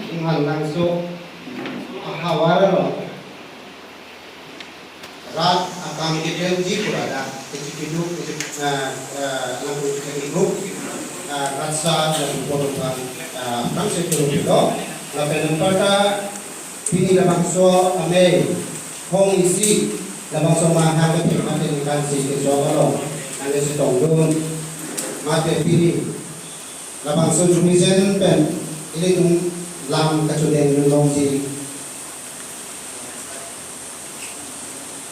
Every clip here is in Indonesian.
ingan langsung hawara rat akam kita ji kurada kecipidu langsung kehidup rasa dan bodohan langsung kehidup lapen pada ini labangso ame hong isi labangso mahal ke mate kansi ke sogalo ane setongdun mate pini labangso jumisen pen ini tung lam kacudeng nulong ji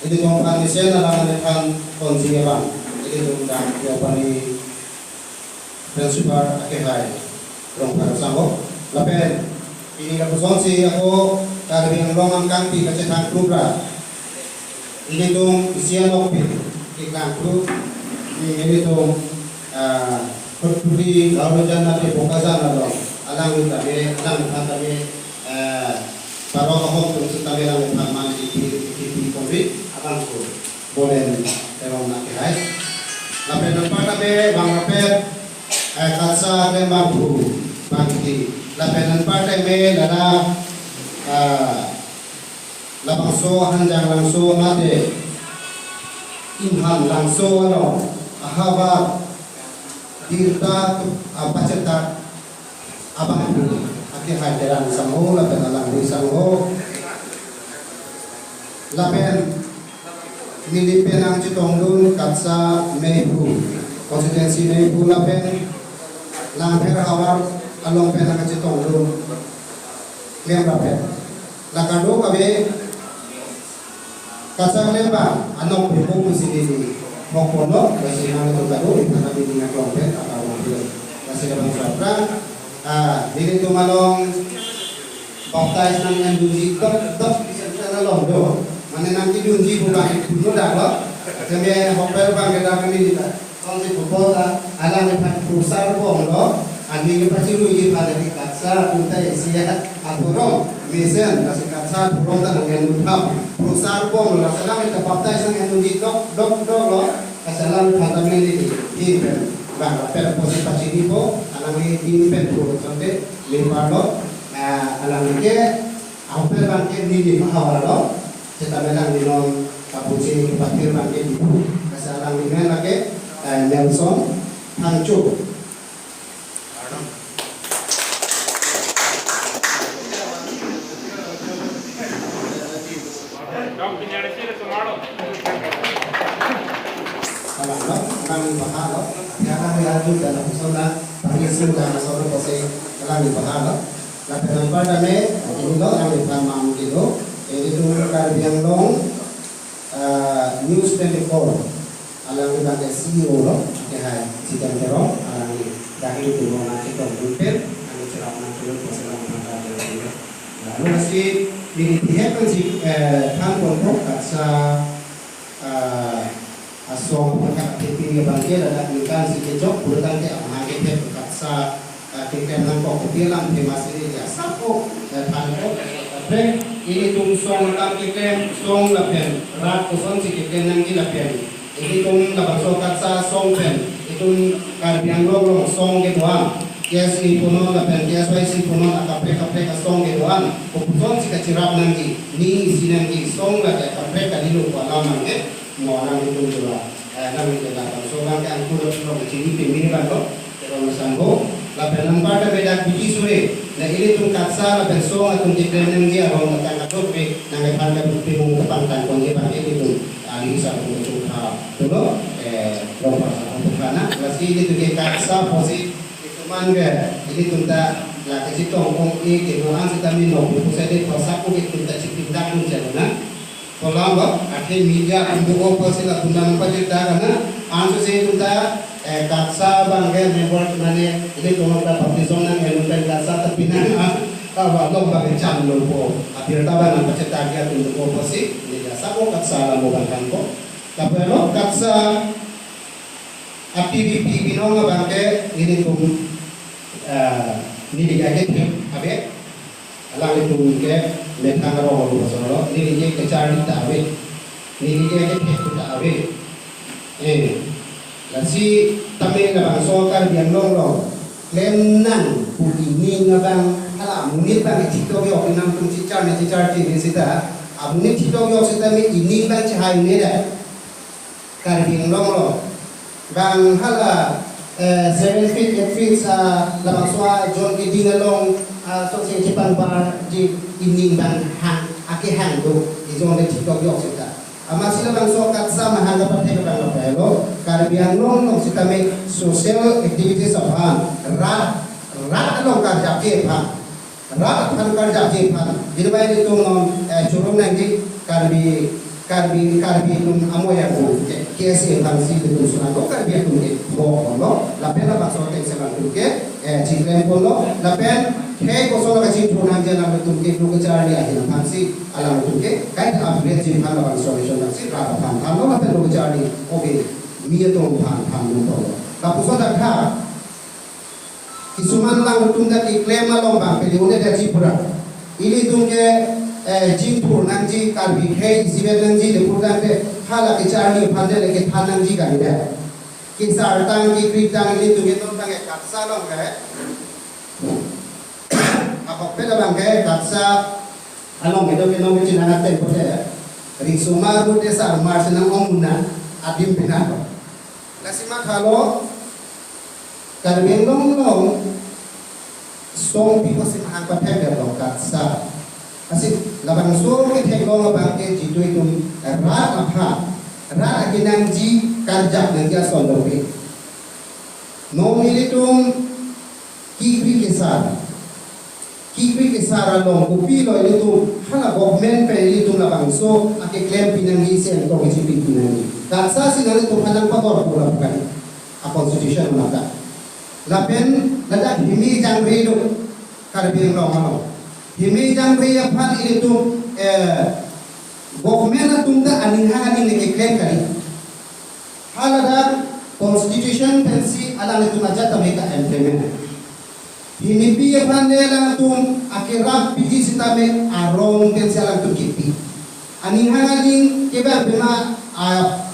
ini tung kanisen alang anekan konsi bang ini tung dah diapani principal akhirnya rong para sambo lapen ini kapusong si ako karibing longang kampi kacetang klubra ini tung isian okpi ikang klub ini tung pertuli lalu jangan di pokazan lalu alang kami paro kahong tung setabi lang pagman di konflik akan ko boleh terong nak hai lapen nampak kami bang rapet kalsa ke mampu bangki lapenan partai me lada labangso hanjang langso mate inhan langso ano ahaba dirta apaceta abang akhir hadiran sangho lapen alang di sangho lapen milipen ang citongdun katsa mehu konstituensi mehu lapen langher awar along pena kacitong dulu lem rapet lakado kabe kacang lemba anong pipo sini mokono kasi nang ito kado ipanabi nga klompet atau mobil kasi kapag sabra dili tumalong baptize ng endunji dok bisa na londo manenang idunji bukan puno dalo kami hopper bang kita kami dita kung si pupo alam ipan pusar bong lo ani ke pasiru ye pada di katsa punta isia aturong mesen kasi katsa turong ta ng uthap pusar bong la salam ta baptize sang enuji dok lo kasalam khatame ni in bang per posi pachini po alami in pen pro sonte limpado alami ke auper bang ke ni mahawalo setabelang dinom kapuci kepatir bang ke ibu kasalam ni lake Nelson Hangcu kami bahalo karena melalui dalam solat parisu dan solat posisi kami bahalo laporan pada me ini lo kami paham gitu itu karbiang long news 24 alang kita CEO lo kehai sidang terong alang dahil itu mau nanti komputer kami cerap nanti lo masalah mana lalu masih di pihak si kan kontok kasa asong pagka kipili bangkit ada ikan si kecok bukan ke amage ke kaksa kikem nang kok bilang ke masih dia sapo dan hanko tapi ini tung song lang kikem song lapen rat song si kikem nang ilapen ini tung labang kaksa song pen itu karbiang lorong song ke doang yes ni puno lapen yes wai si puno akape ka song ke doang kupon si kacirap nangi ni sinangi song la kape ka dilu ko lamang mau orang itu juga, kami tidak tahu. Soalnya kan kuda pulau kecil ini baru, terus sanggup. Lapan nampak ada beda biji sore. Nah ini tuh katsa lapan soal atau jepenen dia orang datang ke topi, nanti pada bukti mengutamakan kondisi pakai itu. Alih satu untuk dulu, lompat untuk mana? Masih ini tuh katsa posisi itu mangga. Ini tuh tak lah kecil tongkong ini kemudian kita minum. Pusat itu pasaku itu tak cipindak pun jalan. Kalau akhir media untuk operasi lah guna mempercayai karena ansu saya itu katsa bangga membuat mana ini kalau dapat disona yang untuk katsa tapi kalau lo bagi cam lo po akhir taban mempercayai dia untuk operasi ini jasa ko katsa lah bukan kok tapi lo katsa aktiviti binong bangga ini tuh ini digaget abe alang itu ke lekang roh lu pasal ni dia kecari tak awe ni dia ke tak awe lasi tamil na bangso kan biang long klaim nan ini ngabang hala munit bang TikTok yo pinam tum cicar TV sita abunit TikTok yo sita mi ini bang cahai ne da karbing long lo bang hala 7 feet 8 feet sa labang swa John Gidingalong so si Japan bar di ini bang hang aki hang do izong le TikTok yo sita masih labang so katsa mahanga pathe bang lo pelo karbing long sita mi social activities of rat long karja ke phan rat phan karja ke phan dirbai itu non churung nangi karbi nung amoya ko kese phan si itu suna ko karbi tu ke bo lo la pela baso te selan tu ke chiklem ko lo la pen ke ko so la chi tu nang jana tu ke lu ke chari a hin phan si ala tu ke kai ta upgrade chi phan la solution la si rat phan lo la pen lu ke chari okay mi to phan lu to la puso da kha Isuman lang tunda iklaim along bang peliune da Tripura. Ili tungke Jimpur nangji karbi khe isibe nangji de purdan pe hala ke charni phande le ke thanang ji ga ida. Ki sar tang ki kri tang ili tungke ton tang ke katsa long ga. Apok pe da bang ke katsa along ke do ke no ke chinana te pote. Ri sumar ru te sar mar senang omuna adim pina. Lasima khalo Karbing long song people sin ang pathe long katsa asik labang so ke thegong bang ke jitu itu rat apha rat akinang ji karjak nang ja sondobe no militum kikri ke sara long kupilo itu hala government pe itu labang so ake claim pinangi sen to ke pinangi katsa sinali to hanang pagor pura bukan a constitution maka lapen lada himi jangri do karbing long himi jangri aphan itu government tunda aninha ani ne claim kari halada constitution pensi ala ne tuna jata meka implement himi bi aphan ne la tum akira piji sitame arong pensi ala tu kipi aninha ani keba bema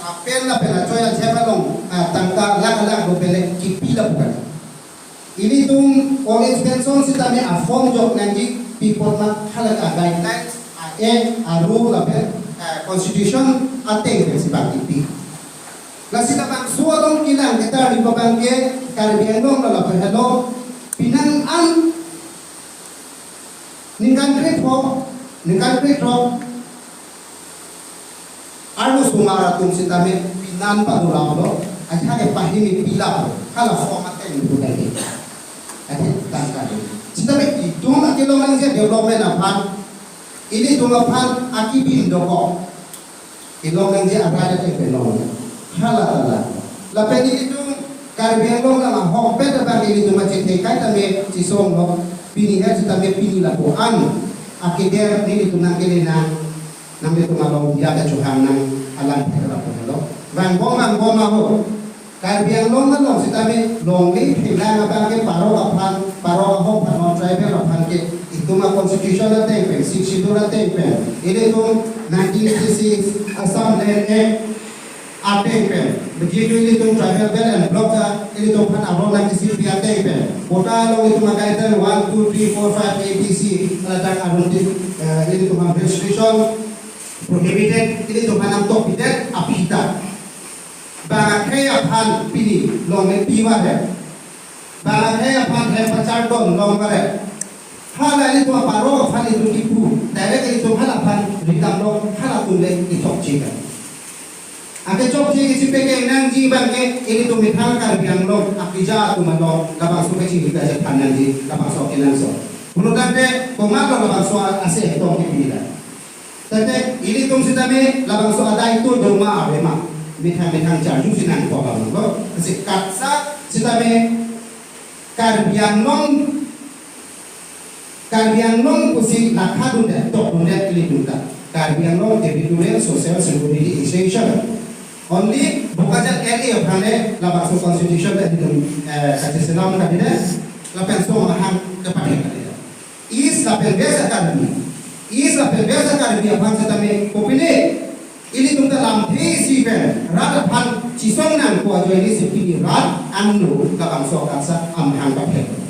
apen la pena choya chebalong tangka lag do pele kipi la bukan ini tum college pension sita me a form job nanti people ma halaga guidelines a rule la constitution ateng pensi bakti la sita bang sualong kilang kita di pabangke karbianong la hello pinang an ningkan kretro arno sumara tum sita me pinan pa duralo aja ke pahimi pila hala format yang budaya tangkap. Setapi itu nak kalau orang saya development apa? Ini tu apa? Akibin doko. Kalau orang saya ada development. Halal. Lepas itu karbian lo lama hopet apa ini tu macam tekai tapi sisong lo pini hari tapi pini lah an. Akibat ini tu nak kelena. Nampak tu malam dia ada cuhan nang alam terlalu lo. Bang boma ho. Karbiang long na long sitabi long ni hilang apa ke paro aphan ho phan tribal aphan ke itu ma constitution na tempe 62 na tempe ini tu 1986 Assam Land Act atempe begitu ini tu tribal belt and block ini tu phan abro na kisi pia tempe kota long itu makaitan 1 2 3 4 5 ABC datang abro ini tu ma restriction prohibited ini tu phan am top bidet apita Bagakaya pan pini long piwa hai, bagakaya pan hai pacar don long kare. Hala ini tu paro pan itu tipu, direct itu hala pan rikam long hala tu le itu cika. Ake cok cika si peke nang ji bangke ini tu mithal karbiang long akija tu malo labang suka cika jadi pan nang ji labang sok kelang sok. Menurut anda komat lo labang sok asih itu kipila. Tapi ini tu sitame labang sok ada itu doma abema. Metang jar jung sinang ko ba lo kasi katsa sitame karbiang long kusi nakha dunda to dunda kili dunda karbiang long territorial social security institution only bukajan area phane labang constitution da dum kasi senam ka dina lapen so mahang kapati ka dina is lapen besa karbi aphan sitame kopine ini tungta lam thi si ben rada phan Cisong nang kuah join ini seperti rat anu kabang sokat sa amhang kapel.